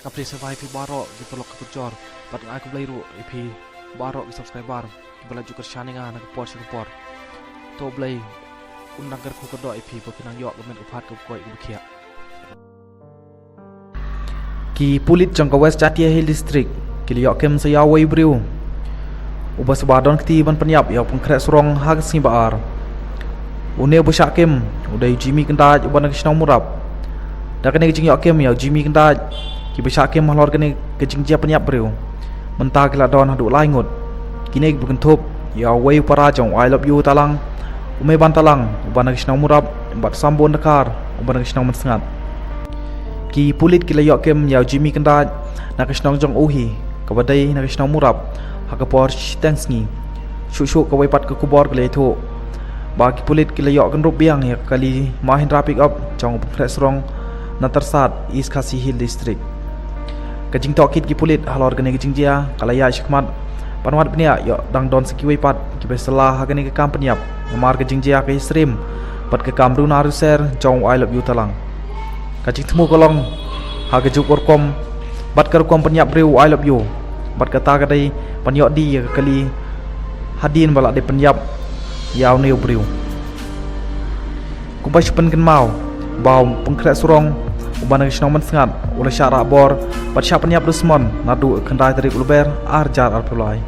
Kapri survive pi barok di pelok kepecor. Pat aku beli ru pi barok di subscriber. Bela juga shaningan nak por sekepor. To beli undang kerku kedok pi berkenang yok kemen upat ke koi ke Ki pulit jangka West Chatia Hill District ki yok kem saya wai briu. Ubas badon kti ban penyap ya pengkrek surong hag sing baar. Une besyak kem udai Jimmy kendaj uban kisnau murap. Dak kene jing yok kem ya Jimmy kendaj ki besyak kem halor kene kejing dia penyap briu. Mentah kila don haduk laingut. Kini berkentup ya wai para jong I love you talang. Umay ban talang uban kisnau murap bat sambon dekar uban kisnau mensengat. Ki pulit kila yok kem ya Jimmy kendaj nak kisnau jong uhi kabadai nak kisnau murap hakapor tangsngi syuk-syuk kawai pat ke kubor kele itu bagi pulit kila yok kan rupiang ya kali Mahindra pick up jong pengkrek serong na tersat East Khasi Hill District kajing tokit ki pulit halor gane kajing dia kalaya syikmat panwat penia yok dang don sekiwai pat ki beselah hagane ke kam peniap mar kajing dia ke stream pat ke kamru naruser jong I love you talang kajing temu kolong hagajuk orkom bat kerkom peniap breu I love you bat kata kadai panyok di kali hadin balak de penyap yaw neu briu kumpai sepen ken mau bau pengkrek surong uban nang snong mensengat oleh syarak bor bat sya penyap rusmon nadu kendai tarik ulber arjar arpulai